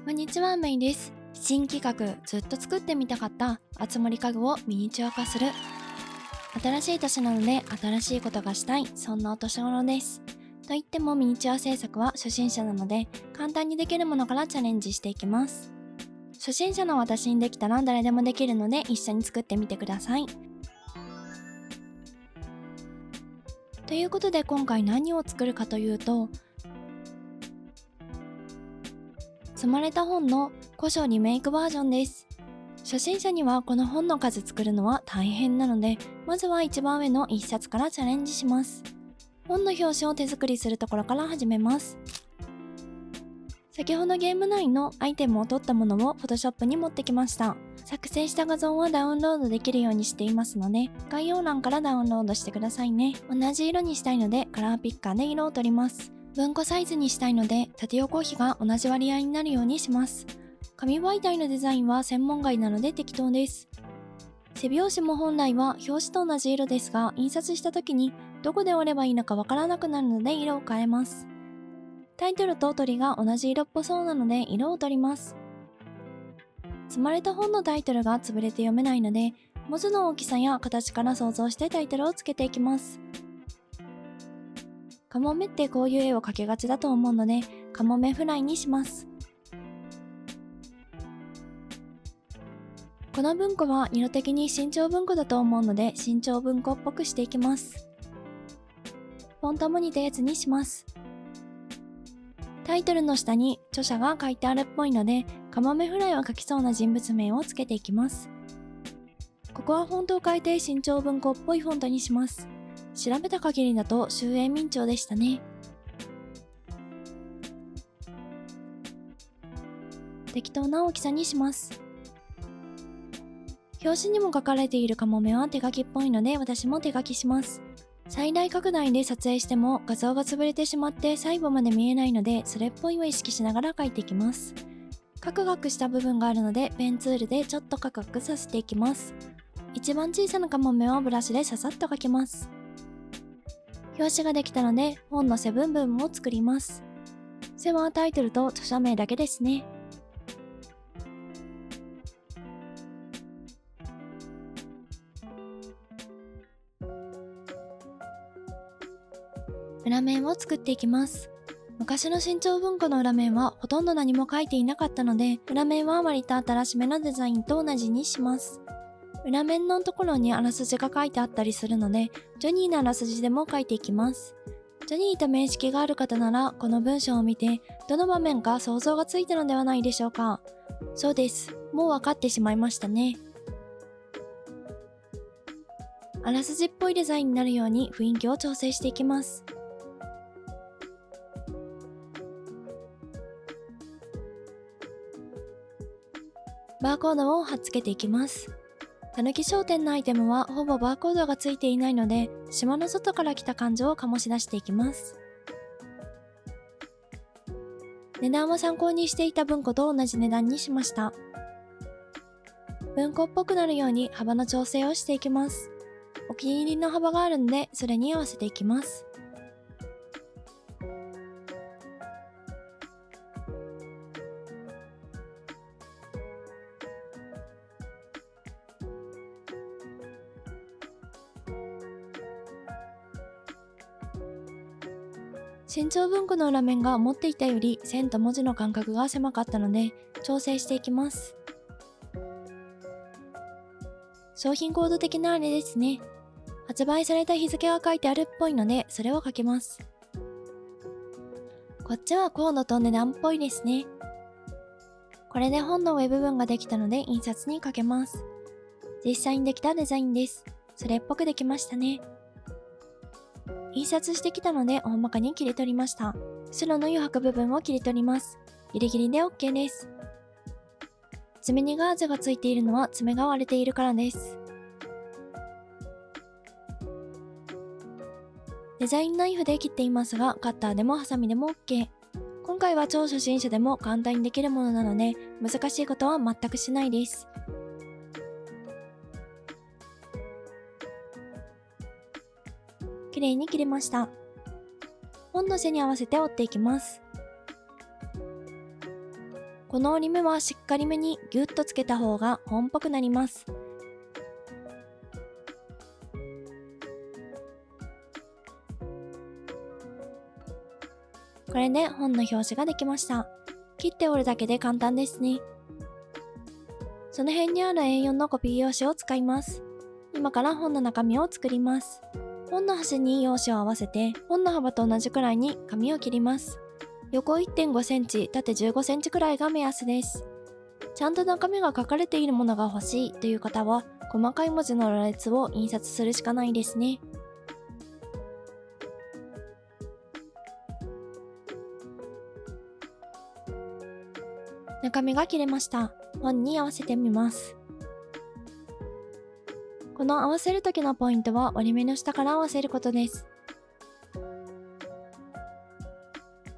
こんにちは、メイです。新企画、ずっと作ってみたかったあつ森家具をミニチュア化する。新しい年なので新しいことがしたい、そんなお年頃です。と言ってもミニチュア制作は初心者なので、簡単にできるものからチャレンジしていきます。初心者の私にできたら誰でもできるので一緒に作ってみてください。ということで今回何を作るかというと、積まれた本の古書リメイクバージョンです。初心者にはこの本の数作るのは大変なので、まずは一番上の1冊からチャレンジします。本の表紙を手作りするところから始めます。先ほどゲーム内のアイテムを取ったものを Photoshop に持ってきました。作成した画像はダウンロードできるようにしていますので、概要欄からダウンロードしてくださいね。同じ色にしたいのでカラーピッカーで色を取ります。文庫サイズにしたいので縦横比が同じ割合になるようにします。紙媒体のデザインは専門外なので適当です。背表紙も本来は表紙と同じ色ですが、印刷した時にどこで折ればいいのかわからなくなるので色を変えます。タイトルと鳥が同じ色っぽそうなので色を取ります。積まれた本のタイトルが潰れて読めないので、文字の大きさや形から想像してタイトルをつけていきます。カモメってこういう絵を描きがちだと思うので、カモメフライにします。この文庫は色的に新潮文庫だと思うので、新潮文庫っぽくしていきます。フォントも似たやつにします。タイトルの下に著者が書いてあるっぽいので、カモメフライを描きそうな人物名をつけていきます。ここはフォントを変えて新潮文庫っぽいフォントにします。調べた限りだと秀英明朝でしたね。適当な大きさにします。表紙にも書かれているカモメは手書きっぽいので私も手書きします。最大拡大で撮影しても画像が潰れてしまって細部まで見えないので、それっぽいを意識しながら描いていきます。カクカクした部分があるのでペンツールでちょっとカクカクさせていきます。一番小さなカモメはブラシでささっと描きます。表紙ができたので本の背部分を作ります。背はタイトルと著者名だけですね。裏面を作っていきます。昔の新潮文庫の裏面はほとんど何も書いていなかったので、裏面は割と新しめのデザインと同じにします。裏面のところにあらすじが書いてあったりするので、ジョニーのあらすじでも書いていきます。ジョニーと面識がある方なら、この文章を見て、どの場面か想像がついたのではないでしょうか。そうです。もう分かってしまいましたね。あらすじっぽいデザインになるように雰囲気を調整していきます。バーコードを貼っつけていきます。たぬき商店のアイテムはほぼバーコードがついていないので、島の外から来た感情を醸し出していきます。値段は参考にしていた文庫と同じ値段にしました。文庫っぽくなるように幅の調整をしていきます。お気に入りの幅があるので、それに合わせていきます。新潮文庫の裏面が思っていたより線と文字の間隔が狭かったので調整していきます。商品コード的なあれですね。発売された日付が書いてあるっぽいのでそれを書きます。こっちはコードと値段っぽいですね。これで本の上部分ができたので印刷にかけます。実際にできたデザインです。それっぽくできましたね。印刷してきたので大まかに切り取りました。白の余白部分を切り取ります。ギリギリで OK です。爪にガーゼがついているのは爪が割れているからです。デザインナイフで切っていますが、カッターでもハサミでも OK。今回は超初心者でも簡単にできるものなので、難しいことは全くしないです。綺麗に切れました。本の背に合わせて折っていきます。この折り目はしっかりめにギュッとつけた方が本っぽくなります。これで本の表紙ができました。切って折るだけで簡単ですね。その辺にある A4 のコピー用紙を使います。今から本の中身を作ります。本の端に用紙を合わせて、本の幅と同じくらいに紙を切ります。横 1.5 センチ、縦15センチくらいが目安です。ちゃんと中身が書かれているものが欲しいという方は、細かい文字の羅列を印刷するしかないですね。中身が切れました。本に合わせてみます。この合わせる時のポイントは折り目の下から合わせることです。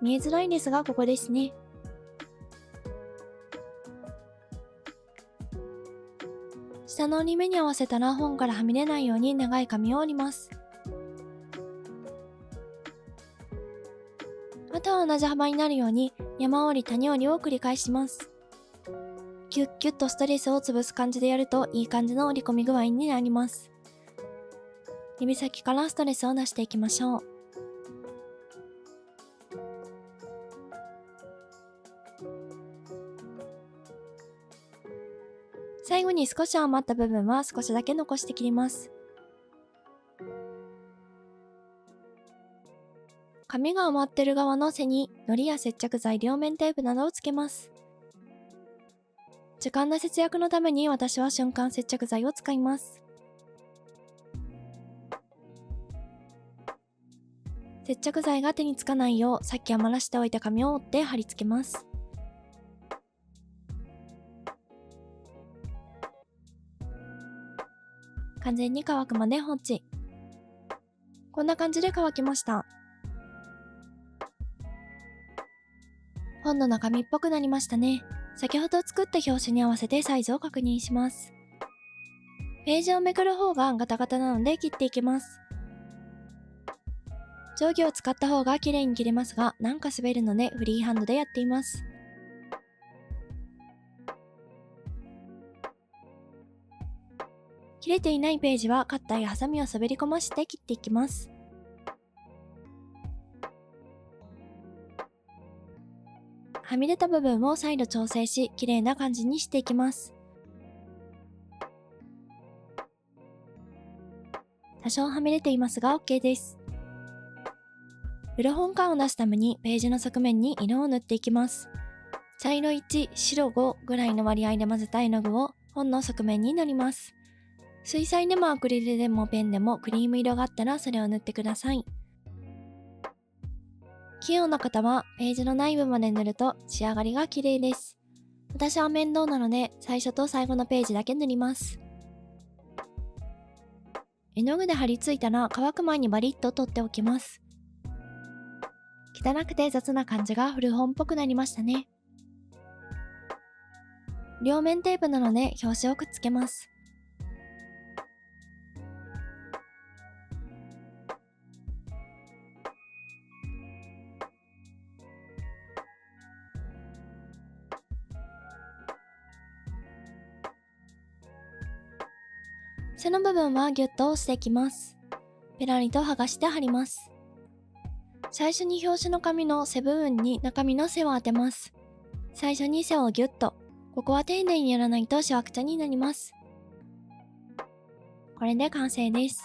見えづらいですがここですね。下の折り目に合わせたら本からはみ出ないように長い紙を折ります。あとは同じ幅になるように山折り谷折りを繰り返します。キュッキュッとストレスを潰す感じでやるといい感じの折り込み具合になります。指先からストレスを出していきましょう。最後に少し余った部分は少しだけ残して切ります。紙が余ってる側の背に糊や接着剤、両面テープなどをつけます。時間の節約のために私は瞬間接着剤を使います。接着剤が手につかないようさっき余らしておいた紙を折って貼り付けます。完全に乾くまで放置。こんな感じで乾きました。本の中身っぽくなりましたね。先ほど作った表紙に合わせてサイズを確認します。ページをめくる方がガタガタなので切っていきます。定規を使った方が綺麗に切れますが、なんか滑るのでフリーハンドでやっています。切れていないページはカッターやハサミを滑り込まして切っていきます。はみ出た部分を再度調整し、綺麗な感じにしていきます。多少はみ出ていますが OK です。古本感を出すためにページの側面に色を塗っていきます。茶色1、白5ぐらいの割合で混ぜた絵の具を本の側面に塗ります。水彩でもアクリルでもペンでもクリーム色があったらそれを塗ってください。器用な方はページの内部まで塗ると仕上がりが綺麗です。私は面倒なので最初と最後のページだけ塗ります。絵の具で貼り付いたら乾く前にバリッと取っておきます。汚くて雑な感じが古本っぽくなりましたね。両面テープなので表紙をくっつけます。背の部分はギュッと押していきます。ペラリと剥がして貼ります。最初に表紙の紙の背部分に中身の背を当てます。最初に背をギュッと。ここは丁寧にやらないとしわくちゃになります。これで完成です。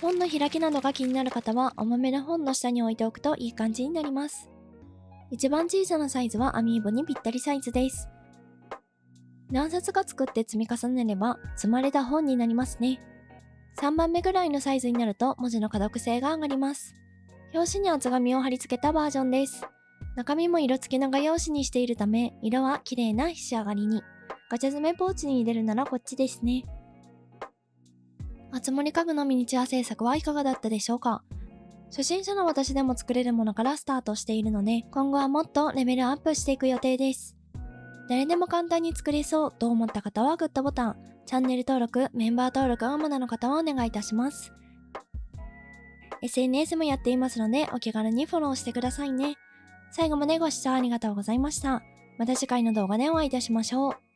本の開きなどが気になる方は重めの本の下に置いておくといい感じになります。一番小さなサイズはアミーボにぴったりサイズです。何冊か作って積み重ねれば積まれた本になりますね。3番目ぐらいのサイズになると文字の可読性が上がります。表紙に厚紙を貼り付けたバージョンです。中身も色付きの画用紙にしているため色は綺麗な仕上がりに。ガチャ詰めポーチに入れるならこっちですね。あつ森家具のミニチュア制作はいかがだったでしょうか。初心者の私でも作れるものからスタートしているので今後はもっとレベルアップしていく予定です。誰でも簡単に作れそうと思った方はグッドボタン、チャンネル登録、メンバー登録がまだの方はお願いいたします。SNS もやっていますのでお気軽にフォローしてくださいね。最後までご視聴ありがとうございました。また次回の動画でお会いいたしましょう。